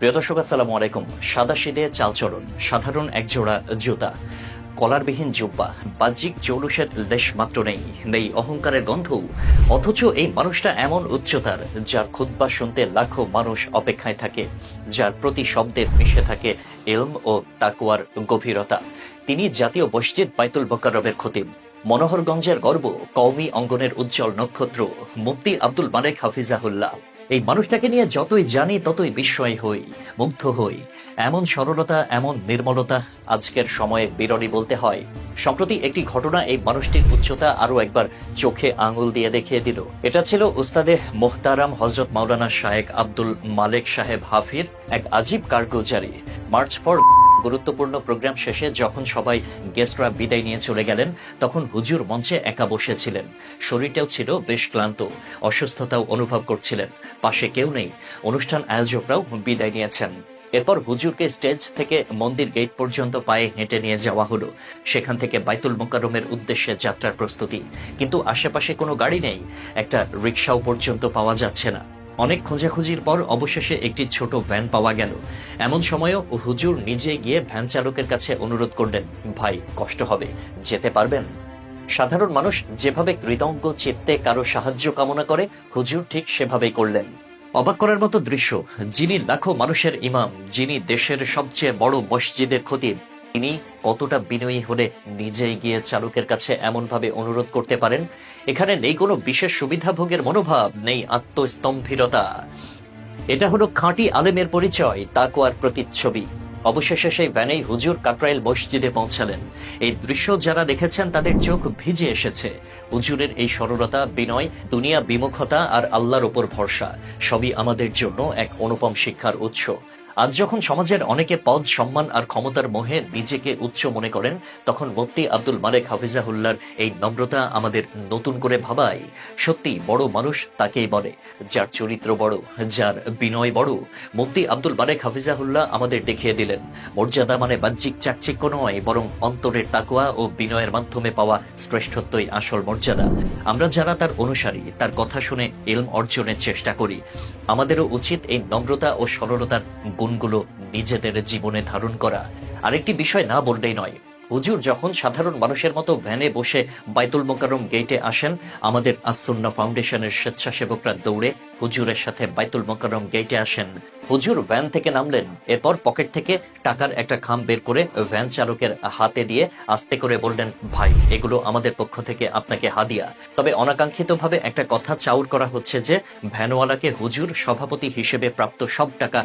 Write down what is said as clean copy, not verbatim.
প্রিয় দর্শক, আসসালামু আলাইকুম। সাদাসিধে চালচলন, সাধারণ একজোড়া জুতা, কলারবিহীন জুব্বা, বাহ্যিক জৌলুসের লেশ মাত্র নেই, নেই অহংকারের গন্ধও। অথচ এই মানুষটা এমন উচ্চতার, যার খুতবা শুনতে লাখো মানুষ অপেক্ষায় থাকে, যার প্রতি শব্দে মিশে থাকে ইলম ও তাকওয়ার গভীরতা। তিনি জাতীয় মসজিদ বাইতুল মোকাররমের খতিব, মনোহরগঞ্জের গর্ব, কওমি অঙ্গনের উজ্জ্বল নক্ষত্র, মুফতি আব্দুল মালেক হাফিজাহুল্লাহ। এই মানুষটাকে নিয়ে যতই জানি ততই বিস্ময় হই, মুগ্ধ হই। এমন সরলতা, এমন নির্মলতা আজকের সময়ে বিরলই বলতে হয়। সম্প্রতি একটি ঘটনা এই মানুষটির উচ্চতা আরো একবার চোখে আঙুল দিয়ে দেখিয়ে দিল। এটা ছিল উস্তাদে মোহতারাম হযরত মাওলানা শায়েখ আব্দুল মালেক সাহেব হাফির এক আজীব কারগুজারি। মার্চ ফর গুরুত্বপূর্ণ প্রোগ্রাম শেষে যখন সবাই গেস্টরা বিদায় নিয়ে চলে গেলেন, তখন হুজুর মঞ্চে একা বসেছিলেন। শরীরটাও ছিল বেশ ক্লান্ত, অসুস্থতাও অনুভব করছিলেন। পাশে কেউ নেই, অনুষ্ঠান আয়োজকরাও বিদায় নিয়েছেন। এরপর হুজুরকে স্টেজ থেকে মন্দির গেট পর্যন্ত পায়ে হেঁটে নিয়ে যাওয়া হলো। সেখান থেকে বাইতুল মোকাররমের উদ্দেশ্যে যাত্রার প্রস্তুতি। কিন্তু আশেপাশে কোনো গাড়ি নেই, একটা রিকশাও পর্যন্ত পাওয়া যাচ্ছে না। অনেক খোঁজাখুঁজির পর অবশেষে একটি ছোট ভ্যান পাওয়া গেল। এমন সময়ও হুজুর নিজে গিয়ে ভ্যান চালকের কাছে অনুরোধ করলেন, ভাই, কষ্ট হবে, যেতে পারবেন? সাধারণ মানুষ যেভাবে কৃতজ্ঞ চিত্তে কারো সাহায্য কামনা করে, হুজুর ঠিক সেভাবেই করলেন। অবাক করার মতো দৃশ্য, যিনি লাখো মানুষের ইমাম, যিনি দেশের সবচেয়ে বড় মসজিদের খতিব, তিনি কতটা বিনয়ী হলে নিজেই গিয়ে চালকের কাছে এমনভাবে অনুরোধ করতে পারেন। এখানে নেই কোনো বিশেষ সুবিধাভোগের মনোভাব, নেই আত্মস্তম্ভিরতা। এটা হলো খাঁটি আলেমের পরিচয়, তাকওয়ার প্রতিচ্ছবি। অবশেষে সেই ভ্যানেই হুজুর কাকরাইল মসজিদে পৌঁছালেন। এই দৃশ্য যারা দেখেছেন তাদের চোখ ভিজে এসেছে। হুজুরের এই সরলতা, বিনয়, দুনিয়া বিমুখতা আর আল্লাহর ওপর ভরসা, সবই আমাদের জন্য এক অনুপম শিক্ষার উৎস। আজ যখন সমাজের অনেকে পদ, সম্মান আর ক্ষমতার মোহে নিজেকে উচ্চ মনে করেন, তখন মুফতি আব্দুল মালেক হাফিজাহুল্লাহর এই নম্রতা আমাদের নতুন করে ভাবায়। সত্যি বড় মানুষ তাকেই বলে, যার চরিত্র বড়, যার বিনয় বড়। মুফতি আব্দুল মালেক হাফিজাহুল্লাহ আমাদের দেখিয়ে দিলেন, মর্যাদা মানে বাহ্যিক চাকচিক্য নয়, বরং অন্তরের তাকওয়া ও বিনয়ের মাধ্যমে পাওয়া শ্রেষ্ঠত্বই আসল মর্যাদা। আমরা যারা তার অনুসারী, তার কথা শুনে ইলম অর্জনের চেষ্টা করি, আমাদেরও উচিত এই নম্রতা ও সরলতার গুণগুলো নিজেদের জীবনে ধারণ করা। আরেকটি বিষয় না বললেই নয়, হুজুর যখন সাধারণ মানুষের মতো ভ্যানে বসে বাইতুল মোকাররম গেটে আসেন, আমাদের আসুন্নাহ ফাউন্ডেশনের স্বেচ্ছাসেবকরা দৌড়ে হুজুরের সাথে বাইতুল মোকাররম গেটে আসেন। হুজুর ভ্যান থেকে নামলেন, এরপর পকেট থেকে টাকার একটা খাম বের করে ভ্যান চালকের হাতে দিয়ে আস্তে করে বললেন, ভাই, এগুলো আমাদের পক্ষ থেকে আপনাকে হাদিয়া। তবে অনাকাঙ্ক্ষিতভাবে একটা কথা চাউর করা হচ্ছে যে ভ্যানওয়ালাকে হুজুর সভাপতি হিসেবে প্রাপ্ত সব টাকা